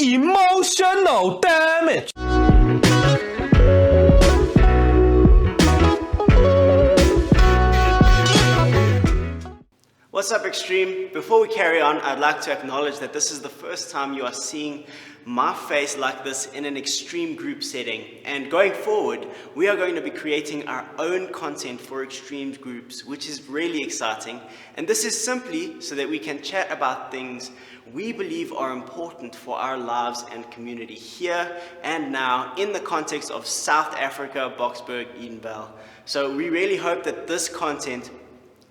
Emotional damage. What's up, Extreme? Before we carry on, I'd like to acknowledge that this is the first time you are seeing my face like this in an extreme group setting. And going forward, we are going to be creating our own content for extreme groups, which is really exciting. And this is simply so that we can chat about things we believe are important for our lives and community here and now in the context of South Africa, Boksburg, Edenvale. So we really hope that this content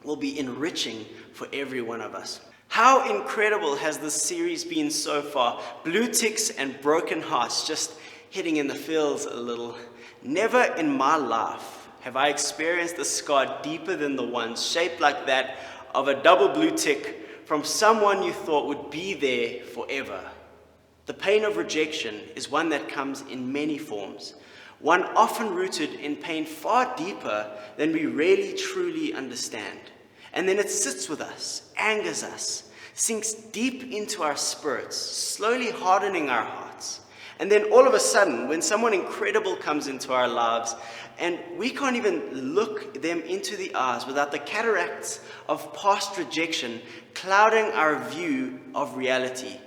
will be enriching for every one of us. How incredible has this series been so far? Blue ticks and broken hearts, just hitting in the feels a little. Never in my life have I experienced a scar deeper than the one shaped like that of a double blue tick from someone you thought would be there forever. The pain of rejection is one that comes in many forms, one often rooted in pain far deeper than we really truly understand. And then it sits with us, angers us, sinks deep into our spirits, slowly hardening our hearts. And then all of a sudden, when someone incredible comes into our lives, and we can't even look them into the eyes without the cataracts of past rejection clouding our view of reality,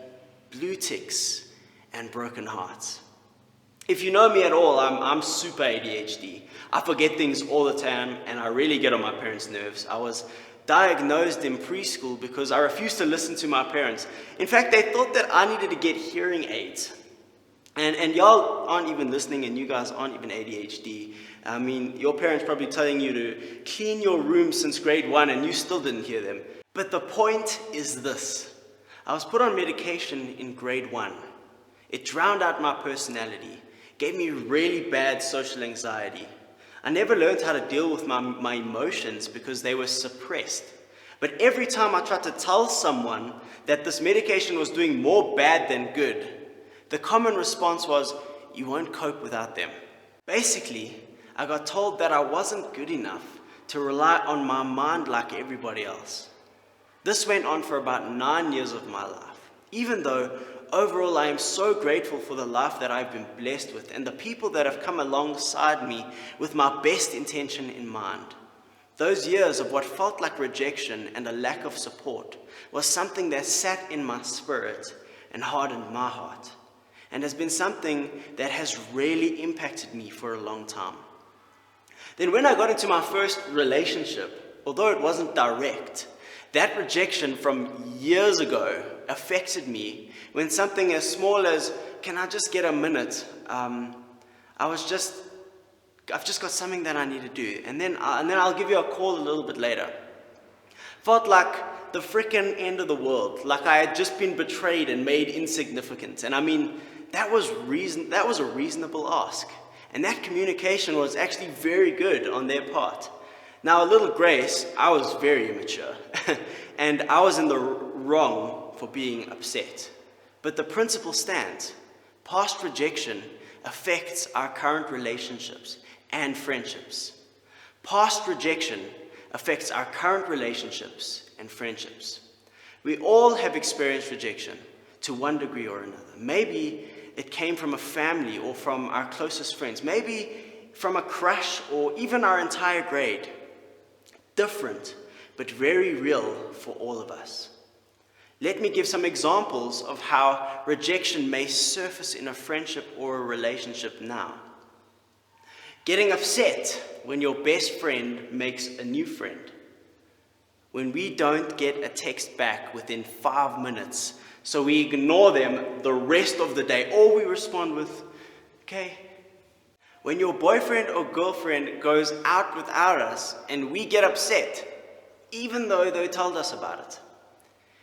blue ticks and broken hearts. If you know me at all, I'm super ADHD. I forget things all the time, and I really get on my parents' nerves. I was diagnosed in preschool because I refused to listen to my parents. In fact, they thought that I needed to get hearing aids. And y'all aren't even listening, and you guys aren't even ADHD. I mean, your parents probably telling you to clean your room since grade 1, and you still didn't hear them. But the point is this. I was put on medication in grade 1. It drowned out my personality, gave me really bad social anxiety. I never learned how to deal with my emotions because they were suppressed. But every time I tried to tell someone that this medication was doing more bad than good, the common response was, "You won't cope without them." Basically, I got told that I wasn't good enough to rely on my mind like everybody else. This went on for about 9 years of my life, even though overall, I am so grateful for the life that I've been blessed with and the people that have come alongside me with my best intention in mind. Those years of what felt like rejection and a lack of support was something that sat in my spirit and hardened my heart, and has been something that has really impacted me for a long time. Then when I got into my first relationship, although it wasn't direct, that rejection from years ago affected me when something as small as, "Can I just get a minute?" I've just got something that I need to do, and then I'll give you a call a little bit later. Felt like the frickin' end of the world, like I had just been betrayed and made insignificant. And I mean, that was a reasonable ask, and that communication was actually very good on their part. Now, a little grace, I was very immature, and I was in the wrong for being upset. But the principle stands. Past rejection affects our current relationships and friendships. Past rejection affects our current relationships and friendships. We all have experienced rejection to one degree or another. Maybe it came from a family or from our closest friends, maybe from a crush or even our entire grade. Different, but very real for all of us. Let me give some examples of how rejection may surface in a friendship or a relationship now. Getting upset when your best friend makes a new friend. When we don't get a text back within 5 minutes, so we ignore them the rest of the day, or we respond with, "Okay." When your boyfriend or girlfriend goes out without us and we get upset, even though they told us about it.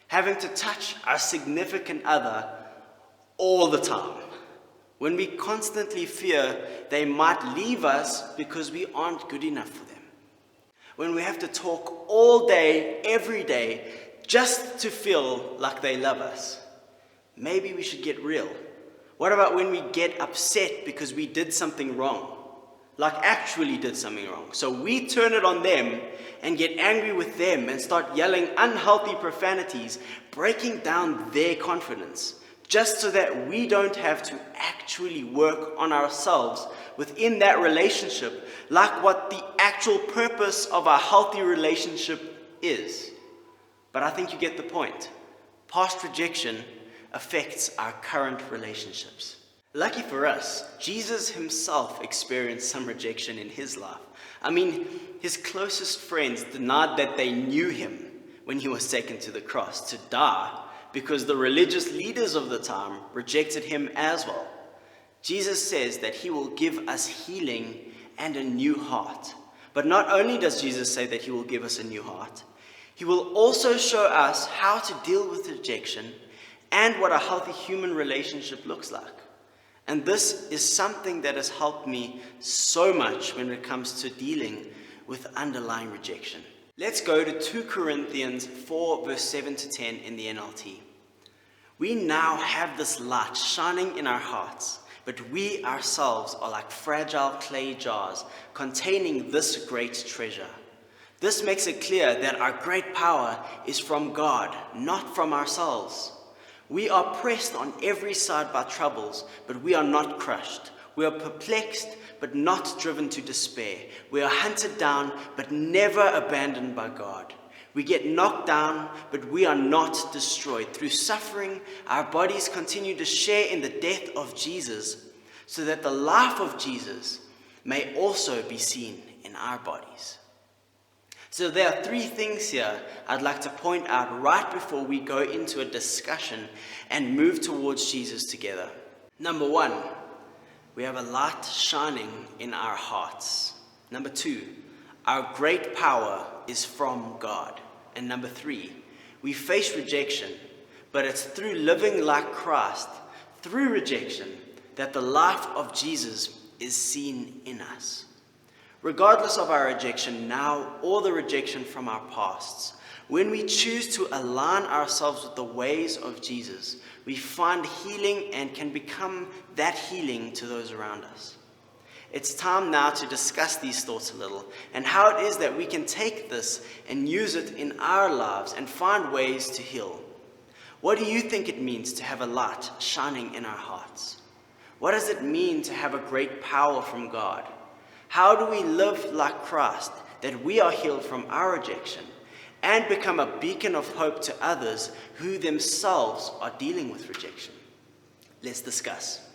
Having to touch our significant other all the time. When we constantly fear they might leave us because we aren't good enough for them. When we have to talk all day, every day, just to feel like they love us. Maybe we should get real. What about when we get upset because we did something wrong? Like actually did something wrong. So we turn it on them and get angry with them and start yelling unhealthy profanities, breaking down their confidence, just so that we don't have to actually work on ourselves within that relationship, like what the actual purpose of a healthy relationship is. But I think you get the point. Past rejection affects our current relationships. Lucky for us, Jesus himself experienced some rejection in his life. I mean, his closest friends denied that they knew him when he was taken to the cross to die, because the religious leaders of the time rejected him as well. Jesus says that he will give us healing and a new heart. But not only does Jesus say that he will give us a new heart, he will also show us how to deal with rejection and what a healthy human relationship looks like. And this is something that has helped me so much when it comes to dealing with underlying rejection. Let's go to 2 Corinthians 4 verse 7 to 10 in the NLT. We now have this light shining in our hearts, but we ourselves are like fragile clay jars containing this great treasure. This makes it clear that our great power is from God, not from ourselves. We are pressed on every side by troubles, but we are not crushed. We are perplexed, but not driven to despair. We are hunted down, but never abandoned by God. We get knocked down, but we are not destroyed. Through suffering, our bodies continue to share in the death of Jesus, so that the life of Jesus may also be seen in our bodies. So there are 3 things here I'd like to point out right before we go into a discussion and move towards Jesus together. Number 1, we have a light shining in our hearts. Number 2, our great power is from God. And number 3, we face rejection, but it's through living like Christ, through rejection, that the life of Jesus is seen in us. Regardless of our rejection now or the rejection from our pasts, when we choose to align ourselves with the ways of Jesus, we find healing and can become that healing to those around us. It's time now to discuss these thoughts a little and how it is that we can take this and use it in our lives and find ways to heal. What do you think it means to have a light shining in our hearts? What does it mean to have a great power from God? How do we live like Christ, that we are healed from our rejection and become a beacon of hope to others who themselves are dealing with rejection? Let's discuss.